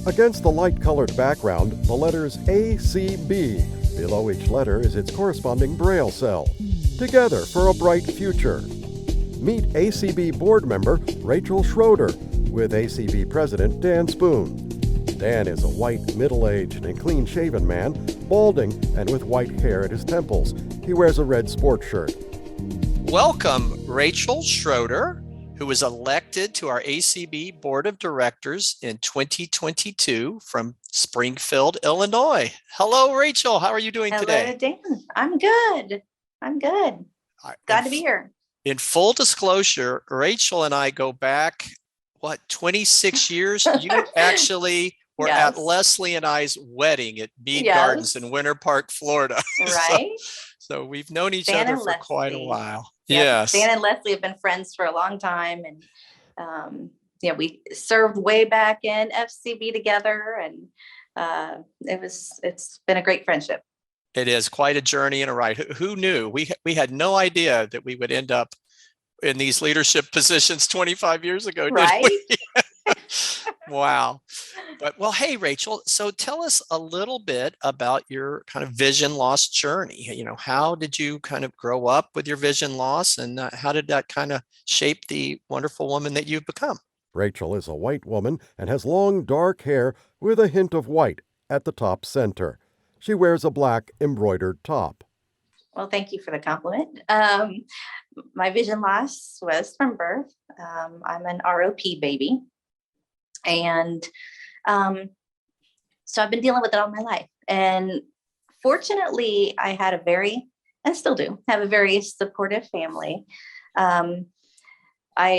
Against the light-colored background, the letters ACB. Below each letter is its corresponding Braille cell. Together for a bright future. Meet ACB board member Rachel Schroeder with ACB president Dan Spoon. Dan is a white, middle-aged, and clean-shaven man, balding and with white hair at his temples. He wears a red sports shirt. Welcome, Rachel Schroeder, who was elected to our ACB Board of Directors in 2022 from Springfield, Illinois. Hello, Rachel. How are you doing today? Hello, Dan. I'm good. Glad to be here. In full disclosure, Rachel and I go back, 26 years? You actually were at Leslie and I's wedding at Mead Gardens in Winter Park, Florida. Right. So we've known each other for quite a while. Yep. Yes. Dan and Leslie have been friends for a long time. And we served way back in FCB together. And it's been a great friendship. It is quite a journey and a ride. Who knew? We had no idea that we would end up in these leadership positions 25 years ago, right? Did we? Wow. But hey, Rachel, so tell us a little bit about your kind of vision loss journey. How did you kind of grow up with your vision loss, and how did that kind of shape the wonderful woman that you've become? Rachel is a white woman and has long, dark hair with a hint of white at the top center. She wears a black embroidered top. Well, thank you for the compliment. My vision loss was from birth. I'm an ROP baby. And so I've been dealing with it all my life. And fortunately, I had and still do, have a very supportive family. I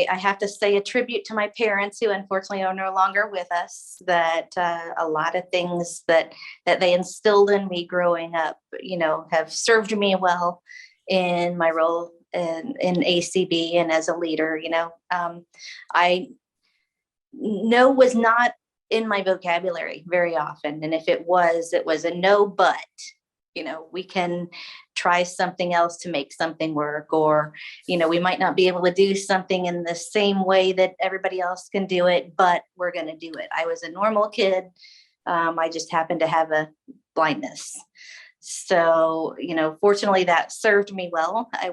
have to say a tribute to my parents, who unfortunately are no longer with us, that a lot of things that they instilled in me growing up, have served me well in my role in ACB and as a leader. I no was not in my vocabulary very often. And if it was a no, but, we can try something else to make something work, or, we might not be able to do something in the same way that everybody else can do it, but we're going to do it. I was a normal kid. I just happened to have a blindness. So, fortunately that served me well. I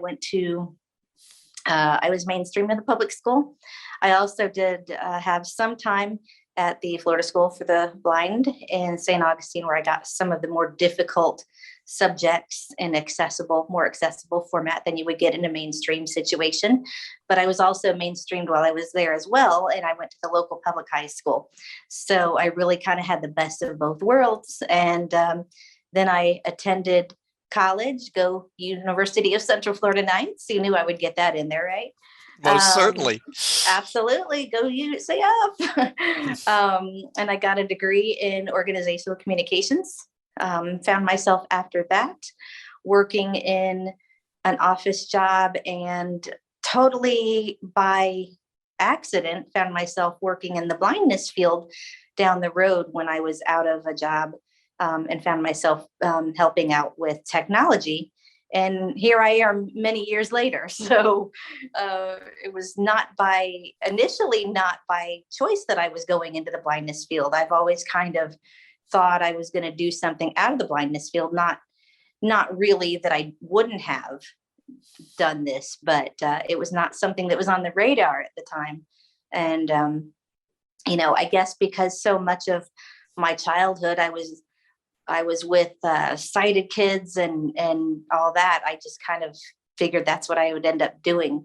was mainstream in the public school. I also did have some time at the Florida School for the Blind in St. Augustine, where I got some of the more difficult subjects in more accessible format than you would get in a mainstream situation. But I was also mainstreamed while I was there as well. And I went to the local public high school. So I really kind of had the best of both worlds. And then I attended college, go University of Central Florida Knights. You knew I would get that in there, right? Most certainly. Absolutely. Go UCF. And I got a degree in organizational communications. Found myself after that working in an office job, and totally by accident found myself working in the blindness field down the road when I was out of a job, and found myself helping out with technology. And here I am many years later. So it was initially not by choice that I was going into the blindness field. I've always kind of thought I was going to do something out of the blindness field, not really that I wouldn't have done this, but it was not something that was on the radar at the time. And, I guess because so much of my childhood, I was with sighted kids and all that. I just kind of figured that's what I would end up doing,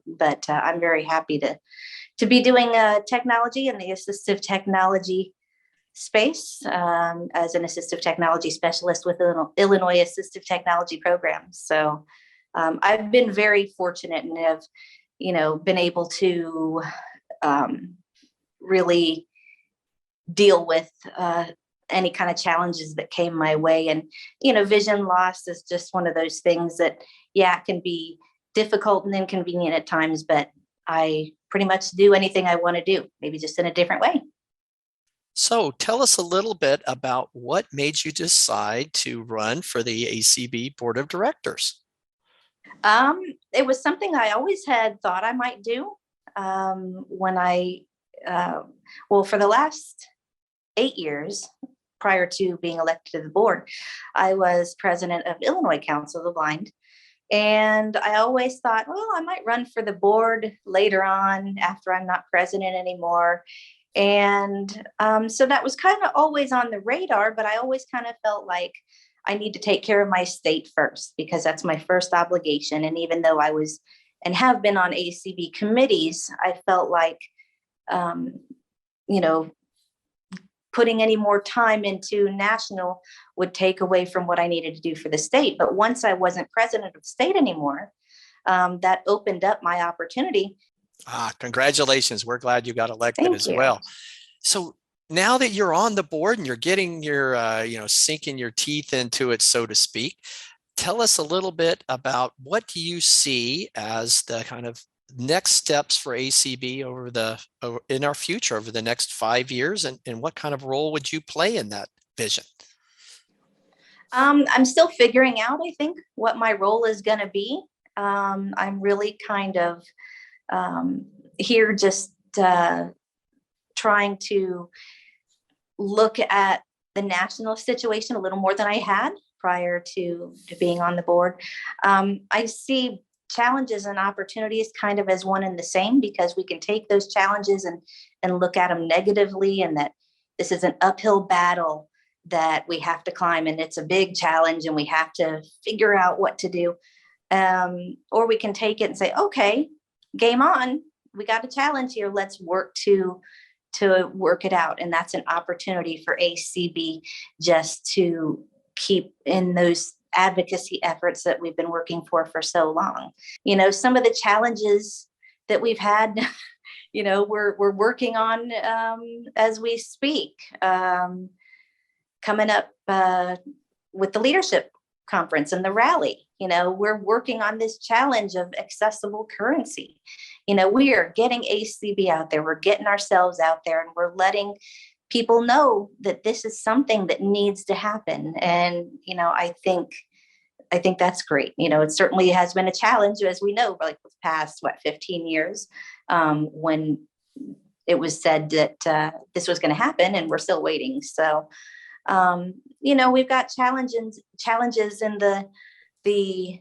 but I'm very happy to be doing technology and the assistive technology space as an assistive technology specialist with the Illinois Assistive Technology Program. So I've been very fortunate and have, been able to really deal with any kind of challenges that came my way. And, vision loss is just one of those things that, it can be difficult and inconvenient at times, but I pretty much do anything I want to do, maybe just in a different way. So tell us a little bit about what made you decide to run for the ACB Board of Directors. It was something I always had thought I might do. For the last 8 years prior to being elected to the board, I was president of Illinois Council of the Blind. And I always thought, well, I might run for the board later on after I'm not president anymore. And so that was kind of always on the radar, but I always kind of felt like I need to take care of my state first, because that's my first obligation. And even though I was and have been on ACB committees, I felt like, you know, putting any more time into national would take away from what I needed to do for the state. But once I wasn't president of the state anymore, that opened up my opportunity. Congratulations. We're glad you got elected as well. So now that you're on the board and you're getting your, sinking your teeth into it, so to speak, tell us a little bit about what do you see as the kind of next steps for ACB in our future over the next 5 years, and what kind of role would you play in that vision? I'm still figuring out, I think, what my role is going to be. I'm really kind of here just trying to look at the national situation a little more than I had prior to being on the board. I see challenges and opportunities kind of as one and the same, because we can take those challenges and look at them negatively, and that this is an uphill battle that we have to climb, and it's a big challenge and we have to figure out what to do. Or we can take it and say, okay, game on, we got a challenge here, let's work to work it out. And that's an opportunity for ACB just to keep in those advocacy efforts that we've been working for so long. Some of the challenges that we've had, we're working on as we speak. Coming up with the leadership conference and the rally, we're working on this challenge of accessible currency. We are getting ACB out there, we're getting ourselves out there, and we're letting people know that this is something that needs to happen. And, I think that's great. It certainly has been a challenge, as we know, like the past, 15 years, when it was said that this was going to happen, and we're still waiting. So, we've got challenges in the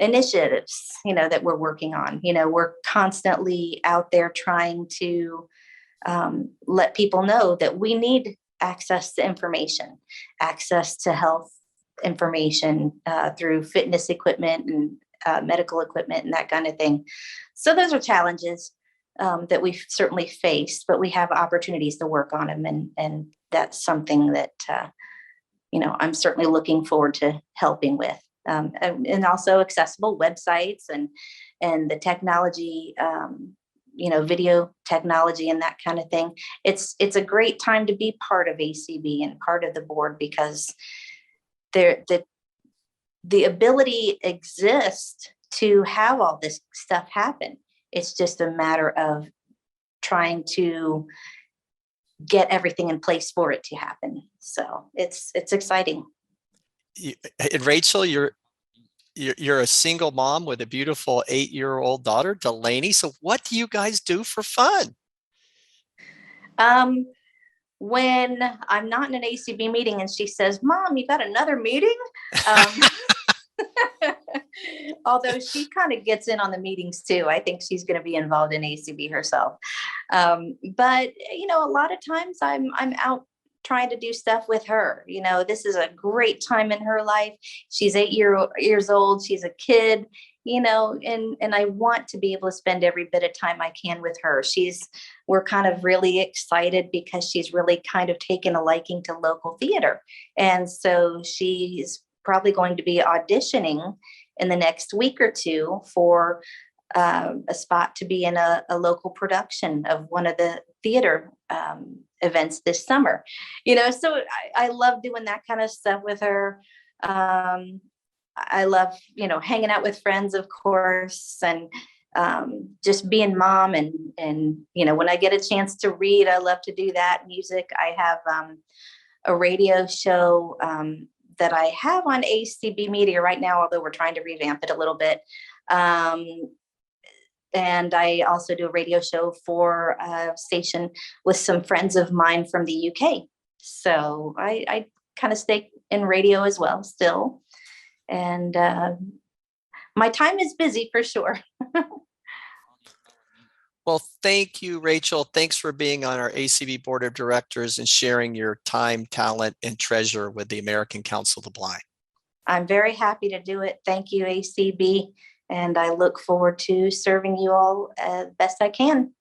initiatives, that we're working on. We're constantly out there trying to let people know that we need access to information, access to health information through fitness equipment and medical equipment and that kind of thing. So those are challenges that we certainly face, but we have opportunities to work on them. And that's something that, I'm certainly looking forward to helping with. And also accessible websites and the technology, video technology and that kind of thing. It's a great time to be part of ACB and part of the board, because the ability exists to have all this stuff happen. It's just a matter of trying to get everything in place for it to happen. So it's exciting. And Rachel, you're a single mom with a beautiful 8-year-old daughter, Delaney. So what do you guys do for fun? When I'm not in an ACB meeting and she says, "Mom, you got another meeting?" Although she kind of gets in on the meetings too. I think she's going to be involved in ACB herself. But a lot of times I'm out trying to do stuff with her. This is a great time in her life. She's 8 years old. She's a kid, and I want to be able to spend every bit of time I can with her. We're kind of really excited because she's really kind of taken a liking to local theater. And so she's probably going to be auditioning in the next week or two for a spot to be in a local production of one of the theater events this summer. So I love doing that kind of stuff with her. I love, hanging out with friends, of course, and just being mom. And when I get a chance to read, I love to do that. Music. I have a radio show that I have on ACB Media right now, although we're trying to revamp it a little bit. And I also do a radio show for a station with some friends of mine from the UK. So I kind of stay in radio as well still. And my time is busy for sure. Well, thank you, Rachel. Thanks for being on our ACB Board of Directors and sharing your time, talent, and treasure with the American Council of the Blind. I'm very happy to do it. Thank you, ACB. And I look forward to serving you all as best I can.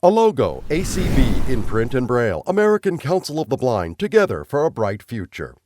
A logo, ACB in print and braille, American Council of the Blind, together for a bright future.